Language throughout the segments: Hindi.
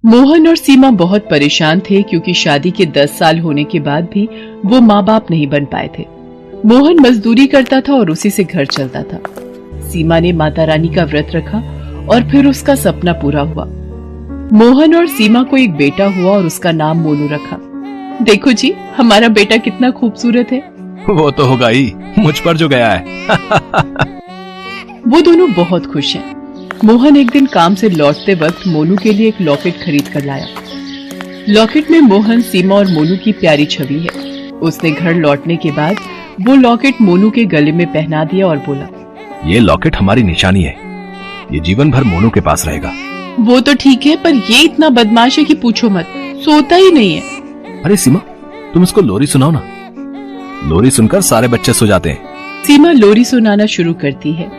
मोहन और सीमा बहुत परेशान थे क्योंकि शादी के 10 साल होने के बाद भी वो माँ बाप नहीं बन पाए थे। मोहन मजदूरी करता था और उसी से घर चलता था। सीमा ने माता रानी का व्रत रखा और फिर उसका सपना पूरा हुआ। मोहन और सीमा को एक बेटा हुआ और उसका नाम मोनू रखा। देखो जी, हमारा बेटा कितना खूबसूरत है। वो तो होगा ही, मुझ पर जो गया है। वो दोनों बहुत खुश हैं। मोहन एक दिन काम से लौटते वक्त मोनू के लिए एक लॉकेट खरीद कर लाया। लॉकेट में मोहन, सीमा और मोनू की प्यारी छवि है। उसने घर लौटने के बाद वो लॉकेट मोनू के गले में पहना दिया और बोला, ये लॉकेट हमारी निशानी है, ये जीवन भर मोनू के पास रहेगा। वो तो ठीक है, पर ये इतना बदमाश है कि पूछो मत, सोता ही नहीं है। अरे सीमा, तुम इसको लोरी सुनाओ ना। लोरी सुनकर सारे बच्चे सो जाते हैं। सीमा लोरी सुनाना शुरू करती है।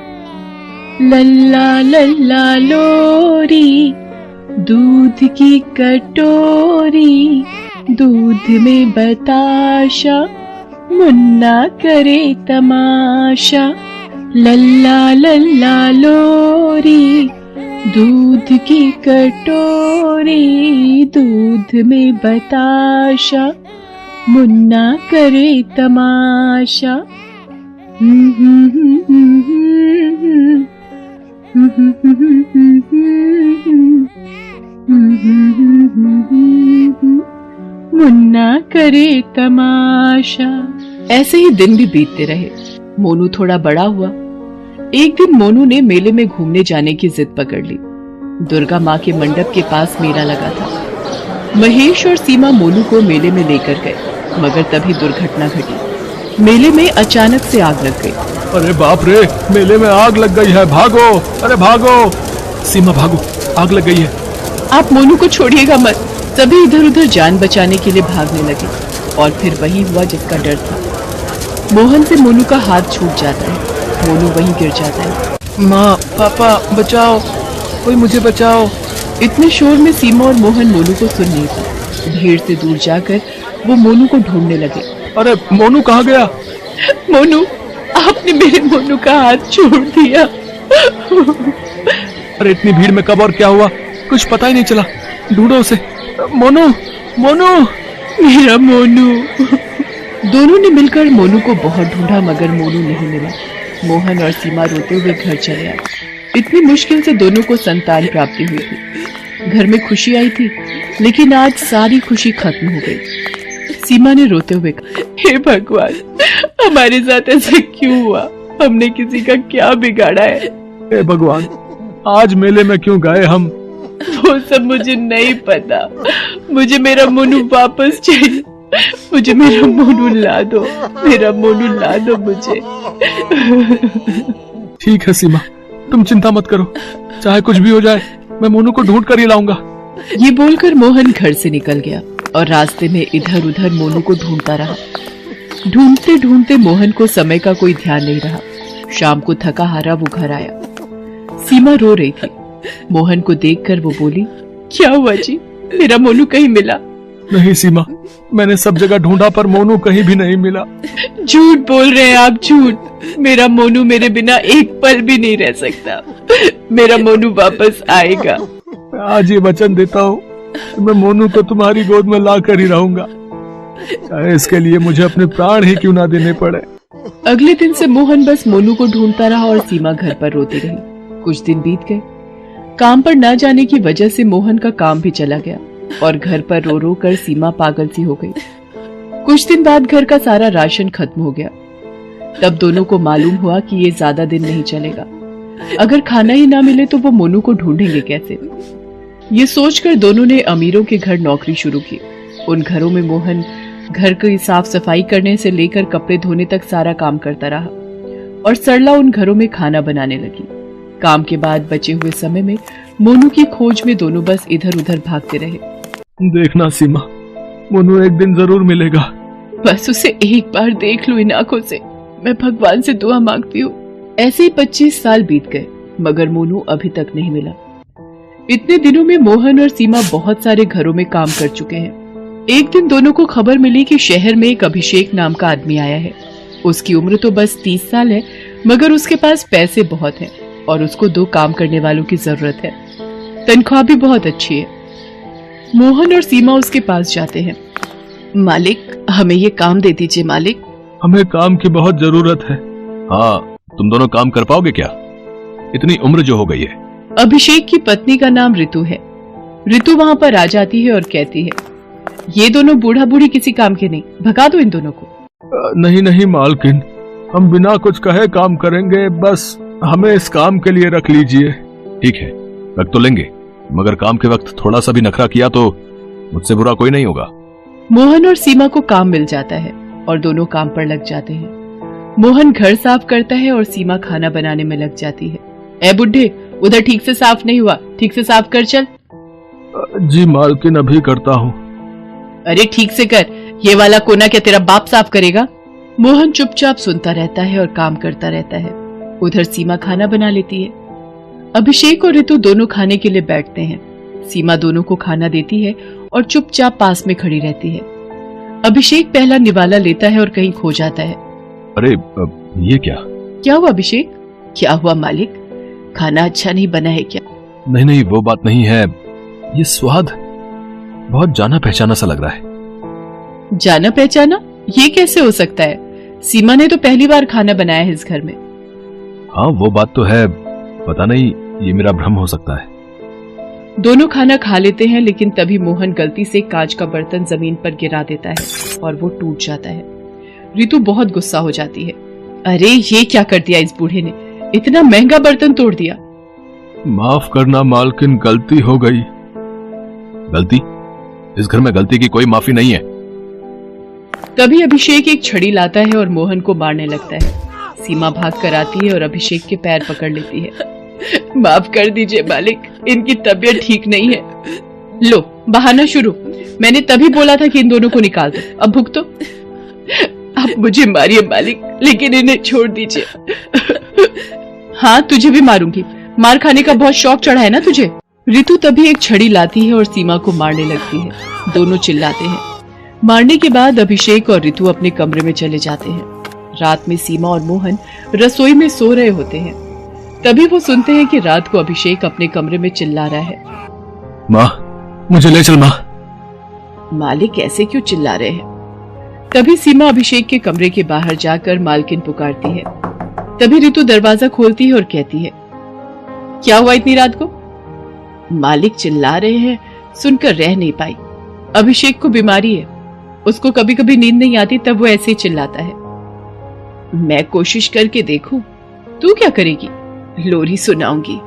लल्ला लल्ला लोरी, दूध की कटोरी, दूध में बताशा, मुन्ना करे तमाशा। लल्ला लल्ला लोरी, दूध की कटोरी, दूध में बताशा, मुन्ना करे तमाशा। मुन्ना करे तमाशा। ऐसे ही दिन भी बीतते रहे। मोनू थोड़ा बड़ा हुआ। एक दिन मोनू ने मेले में घूमने जाने की जिद पकड़ ली। दुर्गा माँ के मंडप के पास मेला लगा था। महेश और सीमा मोनू को मेले में लेकर गए, मगर तभी दुर्घटना घटी। मेले में अचानक से आग लग गई। अरे बाप रे, मेले में आग लग गई है, भागो, अरे भागो। सीमा भागो, आग लग गई है। आप मोनू को छोड़िएगा मत। सभी इधर उधर जान बचाने के लिए भागने लगे और फिर वही हुआ जिसका डर था। मोहन से मोनू का हाथ छूट जाता है। मोनू वहीं गिर जाता है। माँ, पापा, बचाओ, कोई मुझे बचाओ। इतने शोर में सीमा और मोहन मोनू को सुन नहीं पाए। भीड़ से दूर जाकर वो मोनू को ढूंढने लगे। अरे मोनू कहाँ गया? मोनू, आपने मेरे मोनू का हाथ छोड़ दिया। अरे इतनी भीड़ में कब और क्या हुआ, कुछ पता ही नहीं चला। ढूंढो उसे। मोनू, मोनू, मेरा मोनू। दोनों ने मिलकर मोनू को बहुत ढूंढा, मगर मोनू नहीं मिला। मोहन और सीमा रोते हुए घर चले आए। इतनी मुश्किल से दोनों को संतान प्राप्ति हुई थी। घर में खुशी आई थी, लेकिन आज सारी खुशी खत्म हो गई। सीमा ने रोते हुए कहा, हे भगवान, हमारे साथ ऐसा क्यों हुआ? हमने किसी का क्या बिगाड़ा है? हे भगवान, आज मेले में क्यों गए हम? वो सब मुझे नहीं पता। मुझे मेरा मोनू वापस चाहिए। मुझे मेरा मोनू ला दो। मेरा मोनू ला दो मुझे। ठीक है सीमा, तुम चिंता मत करो, चाहे कुछ भी हो जाए, मैं मोनू को ढूंढ कर ही लाऊंगा। ये बोलकर मोहन घर से निकल गया और रास्ते में इधर उधर मोनू को ढूंढता रहा। ढूंढते ढूंढते मोहन को समय का कोई ध्यान नहीं रहा। शाम को थका हारा वो घर आया। सीमा रो रही थी। मोहन को देखकर वो बोली, क्या हुआ जी, मेरा मोनू कहीं मिला? नहीं सीमा, मैंने सब जगह ढूंढा पर मोनू कहीं भी नहीं मिला। झूठ बोल रहे हैं आप, झूठ। मेरा मोनू मेरे बिना एक पल भी नहीं रह सकता। मेरा मोनू वापस आएगा। आज ये वचन देता हूँ, मैं मोनू को तुम्हारी गोद में ला कर ही रहूंगा, चाहे इसके लिए मुझे अपने प्राण ही क्यों ना देने पड़े। अगले दिन से मोहन बस मोनू को ढूंढता रहा और सीमा घर पर रोती रही। कुछ दिन बीत गए। काम पर न जाने की वजह से मोहन का काम भी चला गया और घर पर रो रो कर सीमा पागल सी हो गई। कुछ दिन बाद घर का सारा राशन खत्म हो गया। तब दोनों को मालूम हुआ कि ये ज्यादा दिन नहीं चलेगा। अगर खाना ही ना मिले तो वो मोनू को ढूंढेंगे कैसे? ये सोचकर दोनों ने अमीरों के घर नौकरी शुरू की। उन घरों में मोहन घर की साफ सफाई करने से लेकर कपड़े धोने तक सारा काम करता रहा और सरला उन घरों में खाना बनाने लगी। काम के बाद बचे हुए समय में मोनू की खोज में दोनों बस इधर उधर भागते रहे। देखना सीमा, मोनू एक दिन जरूर मिलेगा। बस उसे एक बार देख लो इन आंखों से। मैं भगवान से दुआ मांगती हूँ। ऐसे ही 25 साल बीत गए, मगर मोनू अभी तक नहीं मिला। इतने दिनों में मोहन और सीमा बहुत सारे घरों में काम कर चुके हैं। एक दिन दोनों को खबर मिली कि शहर में एक अभिषेक नाम का आदमी आया है। उसकी उम्र तो बस 30 साल है, मगर उसके पास पैसे बहुत हैं और उसको 2 काम करने वालों की जरूरत है। तनख्वाह भी बहुत अच्छी है। मोहन और सीमा उसके पास जाते हैं। मालिक, हमें ये काम दे दीजिए मालिक। हमें काम की बहुत जरूरत है। हाँ, तुम दोनों काम कर पाओगे क्या? इतनी उम्र जो हो गई है। अभिषेक की पत्नी का नाम ऋतु है। ऋतु वहां पर आ जाती है और कहती है, ये दोनों बूढ़ा बूढ़ी किसी काम के नहीं, भगा दो इन दोनों को। नहीं नहीं मालकिन, हम बिना कुछ कहे काम करेंगे, बस हमें इस काम के लिए रख लीजिए। ठीक है, रख तो लेंगे, मगर काम के वक्त थोड़ा सा भी नखरा किया तो मुझसे बुरा कोई नहीं होगा। मोहन और सीमा को काम मिल जाता है और दोनों काम पर लग जाते हैं। मोहन घर साफ करता है और सीमा खाना बनाने में लग जाती है। ए बुड्ढे, उधर ठीक से साफ नहीं हुआ, ठीक से साफ कर चल। जी मालकिन, अभी करता हूँ। अरे ठीक से कर, ये वाला कोना क्या तेरा बाप साफ करेगा? मोहन चुपचाप सुनता रहता है और काम करता रहता है। उधर सीमा खाना बना लेती है। अभिषेक और ऋतु दोनों खाने के लिए बैठते हैं। सीमा दोनों को खाना देती है और चुपचाप पास में खड़ी रहती है। अभिषेक पहला निवाला लेता है और कहीं खो जाता है। अरे ये क्या हुआ अभिषेक? क्या हुआ मालिक? खाना अच्छा नहीं बना है क्या? नहीं नहीं, वो बात नहीं है, ये स्वाद बहुत जाना पहचाना सा लग रहा है। जाना पहचाना? ये कैसे हो सकता है? सीमा ने तो पहली बार खाना बनाया है इस घर में। हाँ वो बात तो है, पता नहीं ये मेरा भ्रम हो सकता है। दोनों खाना खा लेते हैं, लेकिन तभी मोहन गलती से कांच का बर्तन जमीन पर गिरा देता है और वो टूट जाता है। ऋतु बहुत गुस्सा हो जाती है। अरे ये क्या कर दिया इस बूढ़े ने, इतना महंगा बर्तन तोड़ दिया। माफ करना मालकिन, गलती हो गई। गलती? इस घर में गलती की कोई माफी नहीं है। तभी अभिषेक एक छड़ी लाता है और मोहन को मारने लगता है। सीमा भाग कर आती है और अभिषेक के पैर पकड़ लेती है। माफ कर दीजिए मालिक, इनकी तबीयत ठीक नहीं है। लो बहाना शुरू, मैंने तभी बोला था कि इन दोनों को निकाल दो, अब भुगतो। आप मुझे मारिए मालिक, लेकिन इन्हें छोड़ दीजिए। हाँ तुझे भी मारूंगी, मार खाने का बहुत शौक चढ़ा है ना तुझे। ऋतु तभी एक छड़ी लाती है और सीमा को मारने लगती है। दोनों चिल्लाते हैं। मारने के बाद अभिषेक और ऋतु अपने कमरे में चले जाते हैं। रात में सीमा और मोहन रसोई में सो रहे होते हैं। तभी वो सुनते हैं कि रात को अभिषेक अपने कमरे में चिल्ला रहा है, माँ मुझे ले चल। माँ मालिक ऐसे क्यों चिल्ला रहे हैं? तभी सीमा अभिषेक के कमरे के बाहर जाकर मालकिन पुकारती है। तभी ऋतु दरवाजा खोलती है और कहती है, क्या हुआ इतनी रात को? मालिक चिल्ला रहे हैं, सुनकर रह नहीं पाई। अभिषेक को बीमारी है, उसको कभी कभी नींद नहीं आती, तब वो ऐसे ही चिल्लाता है। मैं कोशिश करके देखूं? तू क्या करेगी? लोरी सुनाऊंगी,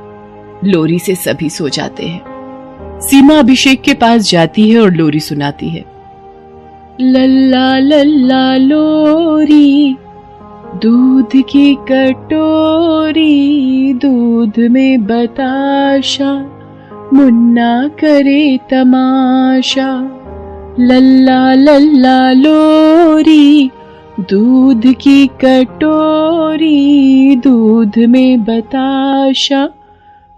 लोरी से सभी सो जाते हैं। सीमा अभिषेक के पास जाती है और लोरी सुनाती है। लल्ला लल्ला लोरी, दूध की कटोरी, दूध में बताशा, मुन्ना करे तमाशा। लल्ला लल्ला लोरी, दूध की कटोरी, दूध में बताशा,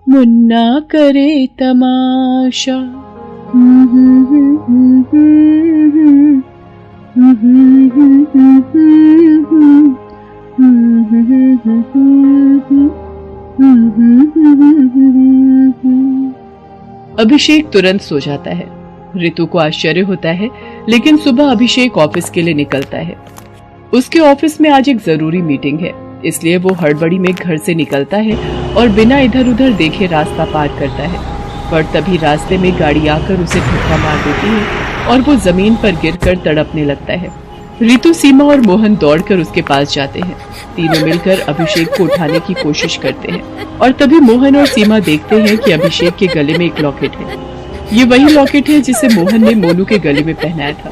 मुन्ना करे तमाशा। अभिषेक तुरंत सो जाता है। ऋतु को आश्चर्य होता है, लेकिन सुबह अभिषेक ऑफिस के लिए निकलता है। उसके ऑफिस में आज एक जरूरी मीटिंग है, इसलिए वो हड़बड़ी में घर से निकलता है और बिना इधर उधर देखे रास्ता पार करता है। पर तभी रास्ते में गाड़ी आकर उसे धक्का मार देती है और वो जमीन पर गिरकर तड़पने लगता है। ऋतु, सीमा और मोहन दौड़कर उसके पास जाते हैं। तीनों मिलकर अभिषेक को उठाने की कोशिश करते हैं और तभी मोहन और सीमा देखते हैं कि अभिषेक के गले में एक लॉकेट है। ये वही लॉकेट है जिसे मोहन ने मोनू के गले में पहनाया था।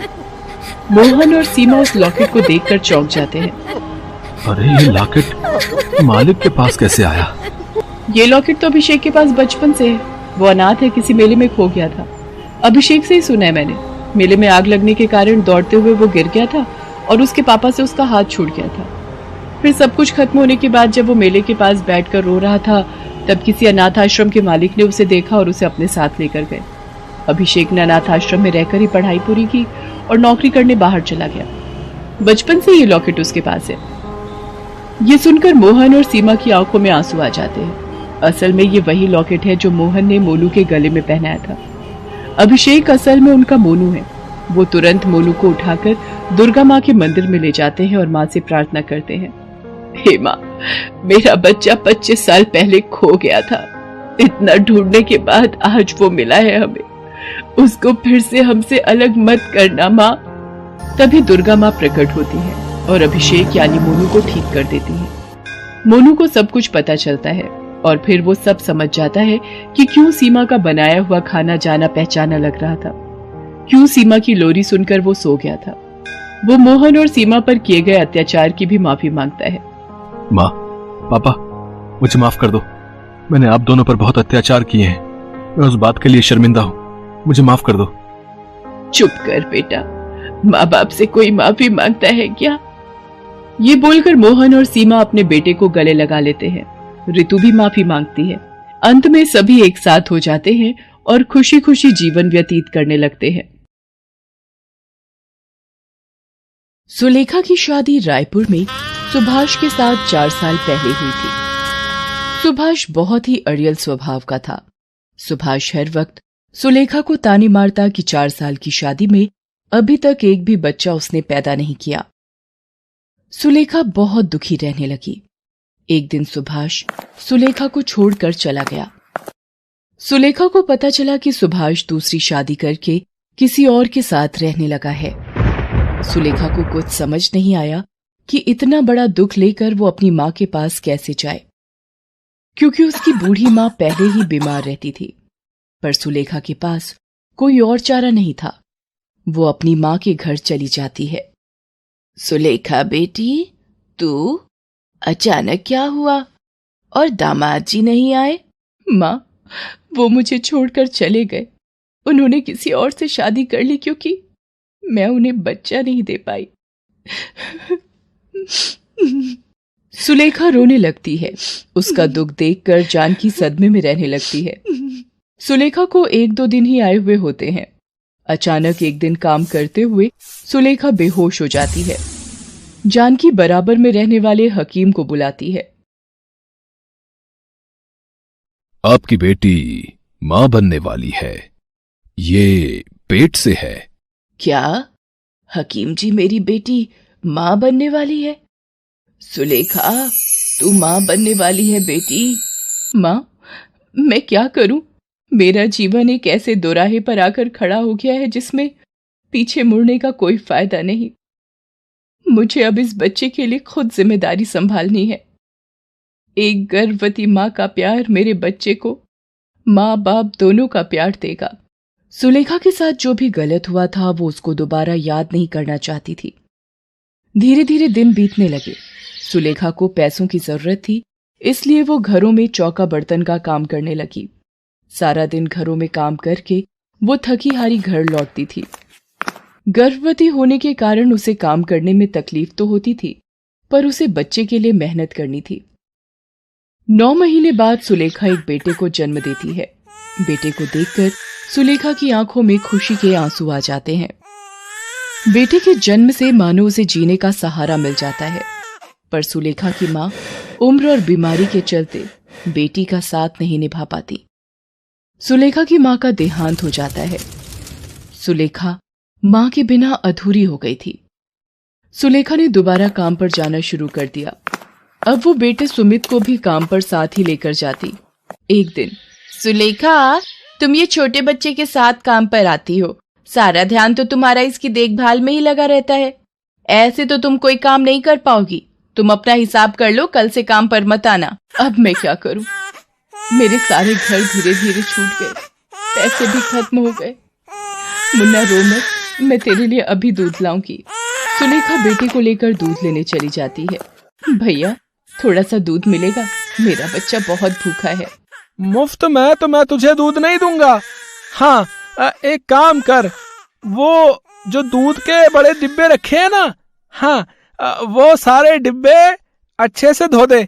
मोहन और सीमा उस लॉकेट को देखकर चौंक जाते हैं। अरे ये लॉकेट मालिक के पास कैसे आया? ये लॉकेट तो अभिषेक के पास बचपन से है। वो अनाथ है, किसी मेले में खो गया था। अभिषेक से ही सुना है मैंने। मेले में आग लगने के कारण दौड़ते हुए वो गिर गया था और उसके पापा से उसका हाथ छूट गया था। फिर सब कुछ खत्म होने के बाद जब वो मेले के पास बैठकर रो रहा था, तब किसी अनाथ आश्रम के मालिक ने उसे देखा और उसे अपने साथ लेकर गए। अभिषेक ने अनाथ आश्रम में रहकर ही पढ़ाई पूरी की और नौकरी करने बाहर चला गया। बचपन से ये लॉकेट उसके पास है। ये सुनकर मोहन और सीमा की आंखों में आंसू आ जाते हैं। असल में ये वही लॉकेट है जो मोहन ने मोनू के गले में पहनाया था। अभिषेक असल में उनका मोनू है। वो तुरंत मोनू को उठाकर दुर्गा माँ के मंदिर में ले जाते हैं और माँ से प्रार्थना करते हैं, हे माँ, मेरा बच्चा 25 साल पहले खो गया था। इतना ढूंढने के बाद आज वो मिला है हमें। उसको फिर से हमसे अलग मत करना माँ। तभी दुर्गा माँ प्रकट होती है और अभिषेक यानी मोनू को ठीक कर देती है। मोनू को सब कुछ पता चलता है और फिर वो सब समझ जाता है कि क्यों सीमा का बनाया हुआ खाना जाना पहचाना लग रहा था, क्यों सीमा की लोरी सुनकर वो सो गया था। वो मोहन और सीमा पर किए गए अत्याचार की भी माफी मांगता है। माँ, पापा, मुझे माफ कर दो। मैंने आप दोनों पर बहुत अत्याचार किए हैं। मैं उस बात के लिए शर्मिंदा हूँ। मुझे माफ कर दो। चुप कर बेटा, माँ बाप से कोई माफी मांगता है क्या? ये बोलकर मोहन और सीमा अपने बेटे को गले लगा लेते हैं। ऋतु भी माफी मांगती है। अंत में सभी एक साथ हो जाते हैं और खुशी खुशी जीवन व्यतीत करने लगते हैं। सुलेखा की शादी रायपुर में सुभाष के साथ 4 साल पहले हुई थी। सुभाष बहुत ही अड़ियल स्वभाव का था। सुभाष हर वक्त सुलेखा को ताने मारता कि 4 साल की शादी में अभी तक एक भी बच्चा उसने पैदा नहीं किया। सुलेखा बहुत दुखी रहने लगी। एक दिन सुभाष सुलेखा को छोड़कर चला गया। सुलेखा को पता चला कि सुभाष दूसरी शादी करके किसी और के साथ रहने लगा है। सुलेखा को कुछ समझ नहीं आया कि इतना बड़ा दुख लेकर वो अपनी माँ के पास कैसे जाए, क्योंकि उसकी बूढ़ी माँ पहले ही बीमार रहती थी। पर सुलेखा के पास कोई और चारा नहीं था। वो अपनी माँ के घर चली जाती है। सुलेखा बेटी, तू अचानक क्या हुआ और दामाद जी नहीं आए? माँ, वो मुझे छोड़कर चले गए। उन्होंने किसी और से शादी कर ली क्योंकि मैं उन्हें बच्चा नहीं दे पाई। सुलेखा रोने लगती है। उसका दुख देखकर जानकी सदमे में रहने लगती है। सुलेखा को 1-2 दिन ही आए हुए होते हैं। अचानक एक दिन काम करते हुए सुलेखा बेहोश हो जाती है। जानकी बराबर में रहने वाले हकीम को बुलाती है। आपकी बेटी मां बनने वाली है। ये पेट से है। क्या हकीम जी, मेरी बेटी मां बनने वाली है? सुलेखा, तू मां बनने वाली है बेटी? मां, मैं क्या करूं? मेरा जीवन एक ऐसे दोराहे पर आकर खड़ा हो गया है जिसमें पीछे मुड़ने का कोई फायदा नहीं। मुझे अब इस बच्चे के लिए खुद जिम्मेदारी संभालनी है। एक गर्भवती माँ का प्यार मेरे बच्चे को माँ बाप दोनों का प्यार देगा। सुलेखा के साथ जो भी गलत हुआ था वो उसको दोबारा याद नहीं करना चाहती थी। धीरे धीरे दिन बीतने लगे। सुलेखा को पैसों की जरूरत थी, इसलिए वो घरों में चौका बर्तन का काम करने लगी। सारा दिन घरों में काम करके वो थकी हारी घर लौटती थी। गर्भवती होने के कारण उसे काम करने में तकलीफ तो होती थी, पर उसे बच्चे के लिए मेहनत करनी थी। 9 महीने बाद सुलेखा एक बेटे को जन्म देती है। बेटे को देखकर सुलेखा की आंखों में खुशी के आंसू आ जाते हैं। बेटे के जन्म से मानो उसे जीने का सहारा मिल जाता है, पर सुलेखा की मां उम्र और बीमारी के चलते बेटी का साथ नहीं निभा पाती। सुलेखा की मां का देहांत हो जाता है। सुलेखा मां के बिना अधूरी हो गई थी। सुलेखा ने दोबारा काम पर जाना शुरू कर दिया। अब वो बेटे सुमित को भी काम पर साथ ही लेकर जाती। एक दिन, सुलेखा, तुम ये छोटे बच्चे के साथ काम पर आती हो, सारा ध्यान तो तुम्हारा इसकी देखभाल में ही लगा रहता है। ऐसे तो तुम कोई काम नहीं कर पाओगी। तुम अपना हिसाब कर लो, कल से काम पर मत आना। अब मैं क्या करूं? मेरे सारे घर धीरे धीरे छूट गए, पैसे भी खत्म हो गए। मुन्ना रो मत, मैं तेरे लिए अभी दूध लाऊंगी। सुलेखा बेटे को लेकर दूध लेने चली जाती है। भैया, थोड़ा सा दूध मिलेगा? मेरा बच्चा बहुत भूखा है। मुफ्त में तो मैं तुझे दूध नहीं दूंगा। हाँ, एक काम कर, वो जो दूध के बड़े डिब्बे रखे हैं ना, हाँ, वो सारे डिब्बे अच्छे से धो दे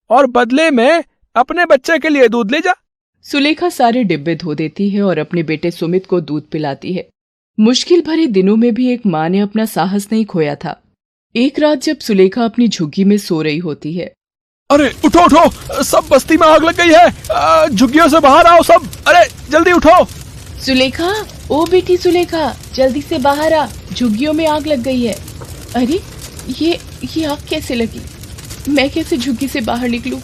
और बदले में अपने बच्चे के लिए दूध ले जा। सुलेखा सारे डिब्बे धो देती है और अपने बेटे सुमित को दूध पिलाती है। मुश्किल भरे दिनों में भी एक माँ ने अपना साहस नहीं खोया था। एक रात जब सुलेखा अपनी झुग्गी में सो रही होती है। अरे उठो उठो, सब बस्ती में आग लग गई है। झुग्गियों से बाहर आओ सब। अरे जल्दी उठो। सुलेखा, ओ बेटी सुलेखा, जल्दी से बाहर आ, झुग्गियों में आग लग गई है। अरे ये आग कैसे लगी? मैं कैसे झुग्गी से बाहर निकलूं?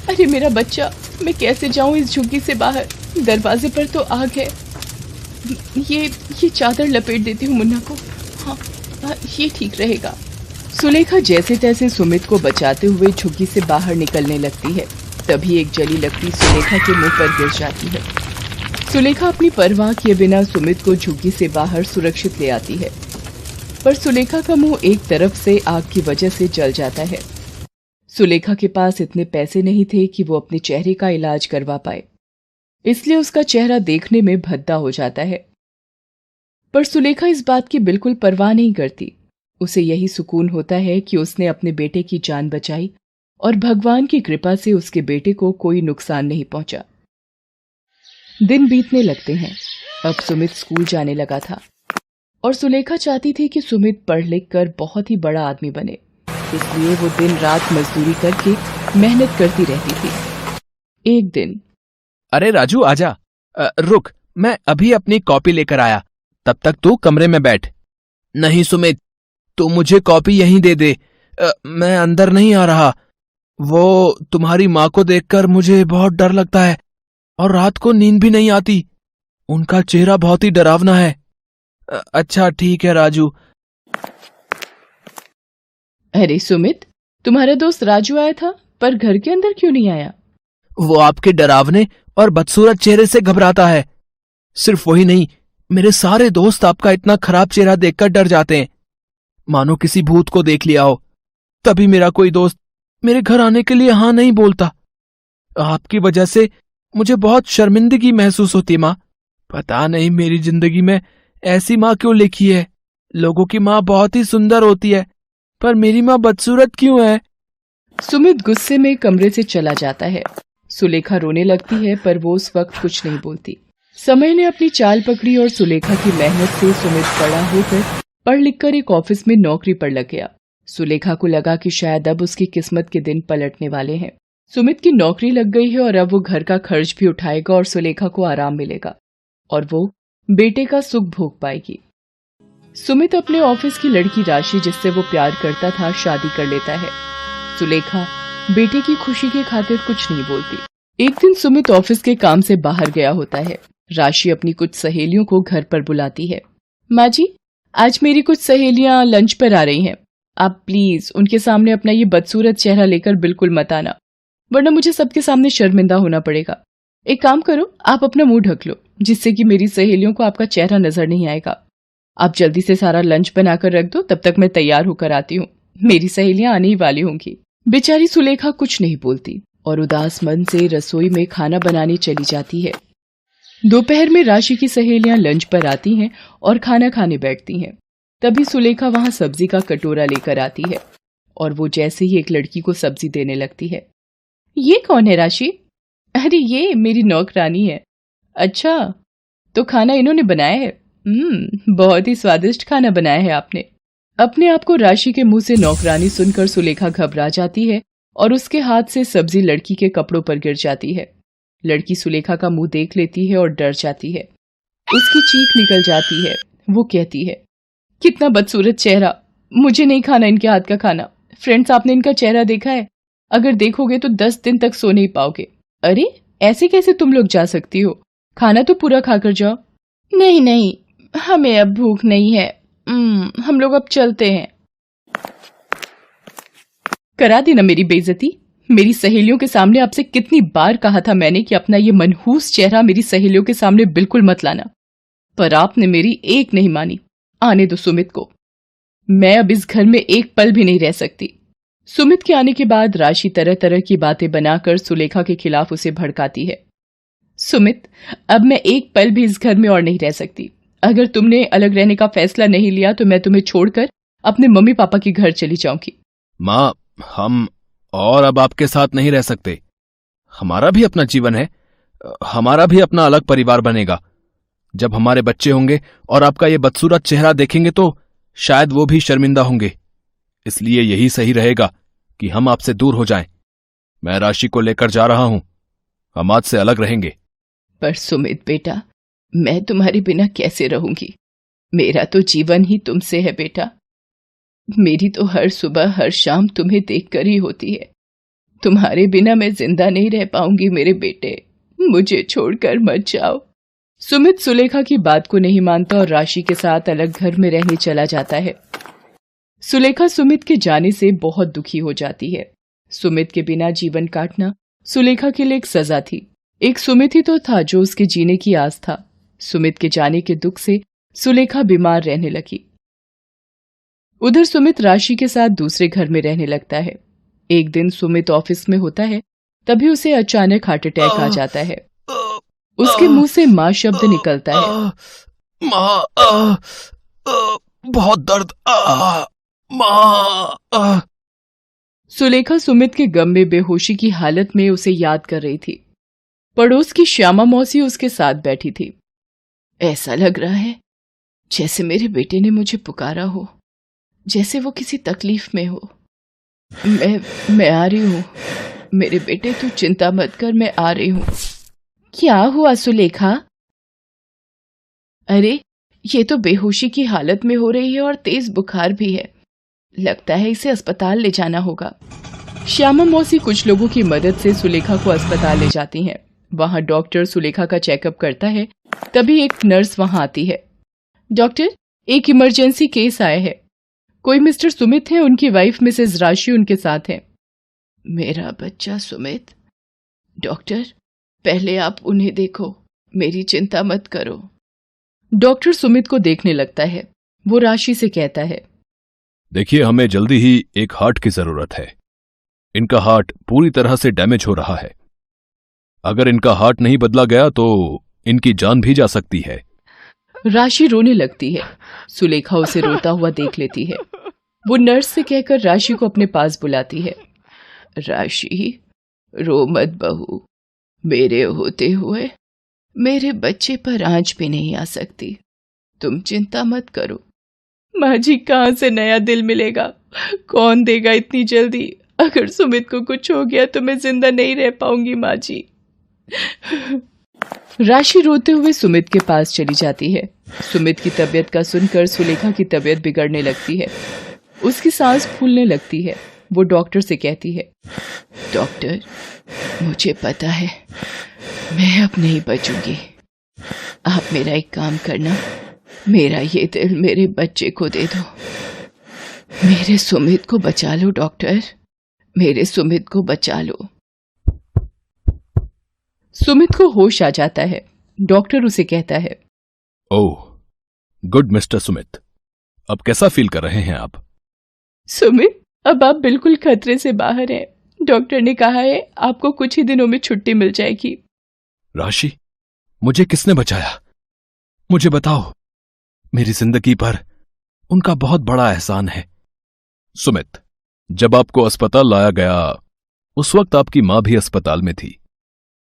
अरे मेरा बच्चा, मैं कैसे जाऊं इस झुग्गी से बाहर? दरवाजे पर तो आग है। ये चादर लपेट देती हूँ मुन्ना को। हाँ, ये ठीक रहेगा। सुलेखा जैसे तैसे सुमित को बचाते हुए झुग्गी से बाहर निकलने लगती है। तभी एक जली लकड़ी सुलेखा के मुंह पर गिर जाती है। सुलेखा अपनी परवाह किए बिना सुमित को झुग्गी से बाहर सुरक्षित ले आती है, पर सुलेखा का मुंह एक तरफ से आग की वजह से जल जाता है। सुलेखा के पास इतने पैसे नहीं थे कि वो अपने चेहरे का इलाज करवा पाए, इसलिए उसका चेहरा देखने में भद्दा हो जाता है। पर सुलेखा इस बात की बिल्कुल परवाह नहीं करती। उसे यही सुकून होता है कि उसने अपने बेटे की जान बचाई और भगवान की कृपा से उसके बेटे को कोई नुकसान नहीं पहुंचा। दिन बीतने लगते हैं। अब सुमित स्कूल जाने लगा था और सुलेखा चाहती थी कि सुमित पढ़ लिख कर बहुत ही बड़ा आदमी बने, इसलिए वो दिन रात मजदूरी करके मेहनत करती रहती थी। एक दिन, अरे राजू आजा, रुक, मैं अभी अपनी कॉपी लेकर आया, तब तक तू कमरे में बैठ। नहीं सुमित, तू मुझे कॉपी यहीं दे दे, मैं अंदर नहीं आ रहा। वो तुम्हारी माँ को देखकर मुझे बहुत डर लगता है और रात को नींद भी नहीं आती। उनका चेहरा बहुत ही डरावना है। अच्छा ठीक है राजू। अरे सुमित, तुम्हारा दोस्त राजू आया था, पर घर के अंदर क्यों नहीं आया? वो आपके डरावने और बदसूरत चेहरे से घबराता है। सिर्फ वही नहीं, मेरे सारे दोस्त आपका इतना खराब चेहरा देखकर डर जाते हैं, मानो किसी भूत को देख लिया हो। तभी मेरा कोई दोस्त मेरे घर आने के लिए हाँ नहीं बोलता। आपकी वजह से मुझे बहुत शर्मिंदगी महसूस होती माँ। पता नहीं मेरी जिंदगी में ऐसी माँ क्यों लिखी है। लोगों की माँ बहुत ही सुंदर होती है, पर मेरी माँ बदसूरत क्यों है? सुमित गुस्से में कमरे से चला जाता है। सुलेखा रोने लगती है, पर वो उस वक्त कुछ नहीं बोलती। समय ने अपनी चाल पकड़ी और सुलेखा की मेहनत से सुमित बड़ा होकर पढ़ लिखकर एक ऑफिस में नौकरी पर लग गया। सुलेखा को लगा कि शायद अब उसकी किस्मत के दिन पलटने वाले हैं। सुमित की नौकरी लग गई है और अब वो घर का खर्च भी उठाएगा और सुलेखा को आराम मिलेगा और वो बेटे का सुख भोग पाएगी। सुमित अपने ऑफिस की लड़की राशि, जिससे वो प्यार करता था, शादी कर लेता है। सुलेखा बेटे की खुशी की खातिर कुछ नहीं बोलती। एक दिन सुमित ऑफिस के काम से बाहर गया होता है। राशि अपनी कुछ सहेलियों को घर पर बुलाती है। माँ जी, आज मेरी कुछ सहेलियां लंच पर आ रही हैं। आप प्लीज उनके सामने अपना ये बदसूरत चेहरा लेकर बिल्कुल मत आना, वरना मुझे सबके सामने शर्मिंदा होना पड़ेगा। एक काम करो, आप अपना मुंह ढक लो, जिससे कि मेरी सहेलियों को आपका चेहरा नजर नहीं आएगा। आप जल्दी से सारा लंच बनाकर रख दो, तब तक मैं तैयार होकर आती हूँ। मेरी सहेलियां आने ही वाली होंगी। बेचारी सुलेखा कुछ नहीं बोलती और उदास मन से रसोई में खाना बनाने चली जाती है। दोपहर में राशि की सहेलियां लंच पर आती हैं और खाना खाने बैठती हैं। तभी सुलेखा वहां सब्जी का कटोरा लेकर आती है और वो जैसे ही एक लड़की को सब्जी देने लगती है। ये कौन है राशि? अरे ये मेरी नौकरानी है। अच्छा, तो खाना इन्होंने बनाया है? बहुत ही स्वादिष्ट खाना बनाया है आपने। अपने आप को राशि के मुंह से नौकरानी सुनकर सुलेखा घबरा जाती है और उसके हाथ से सब्जी लड़की के कपड़ों पर गिर जाती है। लड़की सुलेखा का मुंह देख लेती है और डर जाती है। उसकी चीख निकल जाती है। वो कहती है, कितना बदसूरत चेहरा, मुझे नहीं खाना इनके हाथ का खाना। फ्रेंड्स, आपने इनका चेहरा देखा है? अगर देखोगे तो 10 दिन तक सो नहीं पाओगे। अरे ऐसे कैसे तुम लोग जा सकती हो? खाना तो पूरा खाकर जाओ। नहीं नहीं, हमें अब भूख नहीं है। हम लोग अब चलते हैं। करा दी ना मेरी बेइज्जती। मेरी सहेलियों के सामने आपसे कितनी बार कहा था मैंने कि अपना ये मनहूस चेहरा मेरी सहेलियों के सामने बिल्कुल मत लाना, पर आपने मेरी एक नहीं मानी। आने दो सुमित को, मैं अब इस घर में एक पल भी नहीं रह सकती। सुमित के आने के बाद राशि तरह तरह की बातें बनाकर सुलेखा के खिलाफ उसे भड़काती है। सुमित, अब मैं एक पल भी इस घर में और नहीं रह सकती। अगर तुमने अलग रहने का फैसला नहीं लिया तो मैं तुम्हें छोड़कर अपने मम्मी पापा के घर चली जाऊंगी। माँ, हम और अब आपके साथ नहीं रह सकते। हमारा भी अपना जीवन है, हमारा भी अपना अलग परिवार बनेगा। जब हमारे बच्चे होंगे और आपका ये बदसूरत चेहरा देखेंगे तो शायद वो भी शर्मिंदा होंगे। इसलिए यही सही रहेगा कि हम आपसे दूर हो जाएं। मैं राशि को लेकर जा रहा हूं, हम आज से अलग रहेंगे। पर सुमित बेटा, मैं तुम्हारे बिना कैसे रहूंगी? मेरा तो जीवन ही तुमसे है बेटा। मेरी तो हर सुबह हर शाम तुम्हें देखकर ही होती है। तुम्हारे बिना मैं जिंदा नहीं रह पाऊंगी मेरे बेटे, मुझे छोड़कर मत जाओ। सुमित सुलेखा की बात को नहीं मानता और राशि के साथ अलग घर में रहने चला जाता है। सुलेखा सुमित के जाने से बहुत दुखी हो जाती है। सुमित के बिना जीवन काटना सुलेखा के लिए एक सजा थी। एक सुमित ही तो था जो उसके जीने की आस था। सुमित के जाने के दुख से सुलेखा बीमार रहने लगी। उधर सुमित राशि के साथ दूसरे घर में रहने लगता है। एक दिन सुमित ऑफिस में होता है, तभी उसे अचानक हार्ट अटैक आ जाता है। उसके मुंह से मां शब्द निकलता है। माँ, बहुत दर्द, माँ। सुलेखा सुमित के गम में बेहोशी की हालत में उसे याद कर रही थी। पड़ोस की श्यामा मौसी उसके साथ बैठी थी। ऐसा लग रहा है जैसे मेरे बेटे ने मुझे पुकारा हो, जैसे वो किसी तकलीफ में हो। मैं आ रही हूँ मेरे बेटे, तू चिंता मत कर, मैं आ रही हूँ। क्या हुआ सुलेखा? अरे ये तो बेहोशी की हालत में हो रही है और तेज बुखार भी है। लगता है इसे अस्पताल ले जाना होगा। श्यामा मौसी कुछ लोगों की मदद से सुलेखा को अस्पताल ले जाती हैं। वहां डॉक्टर सुलेखा का चेकअप करता है। तभी एक नर्स वहां आती है। डॉक्टर, एक इमरजेंसी केस आया है। कोई मिस्टर सुमित है, उनकी वाइफ मिसेस राशि उनके साथ है। मेरा बच्चा सुमित? डॉक्टर, पहले आप उन्हें देखो, मेरी चिंता मत करो। डॉक्टर सुमित को देखने लगता है। वो राशि से कहता है, देखिए, हमें जल्दी ही एक हार्ट की जरूरत है। इनका हार्ट पूरी तरह से डैमेज हो रहा है। अगर इनका हार्ट नहीं बदला गया तो इनकी जान भी जा सकती है। राशि रोने लगती है। सुलेखा उसे रोता हुआ देख लेती है। वो नर्स से कहकर राशि को अपने पास बुलाती है। राशि, रो मत बहू, मेरे होते हुए मेरे बच्चे पर आंच भी नहीं आ सकती। तुम चिंता मत करो। माँ जी, कहाँ से नया दिल मिलेगा? कौन देगा इतनी जल्दी? अगर सुमित को कुछ हो गया तो मैं जिंदा नहीं रह पाऊंगी माँ जी। राशि रोते हुए सुमित के पास चली जाती है। सुमित की तबीयत का सुनकर सुलेखा की तबीयत बिगड़ने लगती है। उसकी सांस फूलने लगती है। वो डॉक्टर से कहती है, डॉक्टर, मुझे पता है मैं अब नहीं बचूंगी। आप मेरा एक काम करना, मेरा ये दिल मेरे बच्चे को दे दो। मेरे सुमित को बचा लो डॉक्टर, मेरे सुमित को बचा लो। सुमित को होश आ जाता है। डॉक्टर उसे कहता है, ओह गुड मिस्टर सुमित, अब कैसा फील कर रहे हैं आप? सुमित, अब आप बिल्कुल खतरे से बाहर हैं। डॉक्टर ने कहा है आपको कुछ ही दिनों में छुट्टी मिल जाएगी। राशि, मुझे किसने बचाया? मुझे बताओ। मेरी जिंदगी पर उनका बहुत बड़ा एहसान है। सुमित, जब आपको अस्पताल लाया गया उस वक्त आपकी मां भी अस्पताल में थी।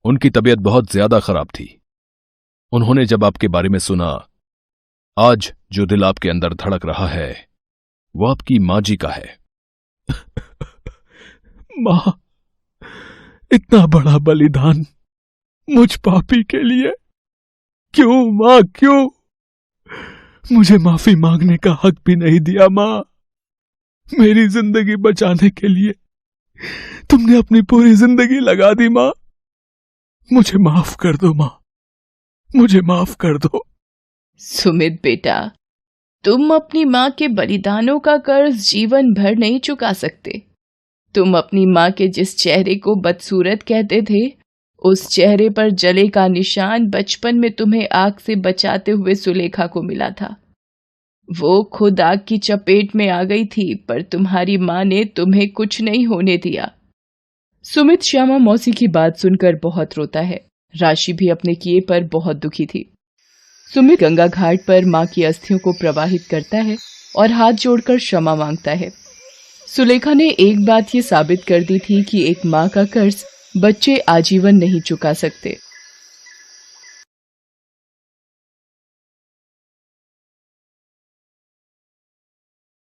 उनकी तबीयत बहुत ज्यादा खराब थी। उन्होंने जब आपके बारे में सुना, आज जो दिल आपके अंदर धड़क रहा है वो आपकी मां जी का है। मां, इतना बड़ा बलिदान मुझ पापी के लिए क्यों मां, क्यों? मुझे माफी मांगने का हक भी नहीं दिया मां। मेरी जिंदगी बचाने के लिए तुमने अपनी पूरी जिंदगी लगा दी मां। मुझे माफ कर दो मां, मुझे माफ कर दो। सुमित बेटा, तुम अपनी मां के बलिदानों का कर्ज जीवन भर नहीं चुका सकते। तुम अपनी मां के जिस चेहरे को बदसूरत कहते थे, उस चेहरे पर जले का निशान बचपन में तुम्हें आग से बचाते हुए सुलेखा को मिला था। वो खुद आग की चपेट में आ गई थी, पर तुम्हारी मां ने तुम्हें कुछ नहीं होने दिया। सुमित श्यामा मौसी की बात सुनकर बहुत रोता है। राशि भी अपने किए पर बहुत दुखी थी। सुमित गंगा घाट पर मां की अस्थियों को प्रवाहित करता है और हाथ जोड़कर क्षमा मांगता है। सुलेखा ने एक बात ये साबित कर दी थी कि एक मां का कर्ज बच्चे आजीवन नहीं चुका सकते।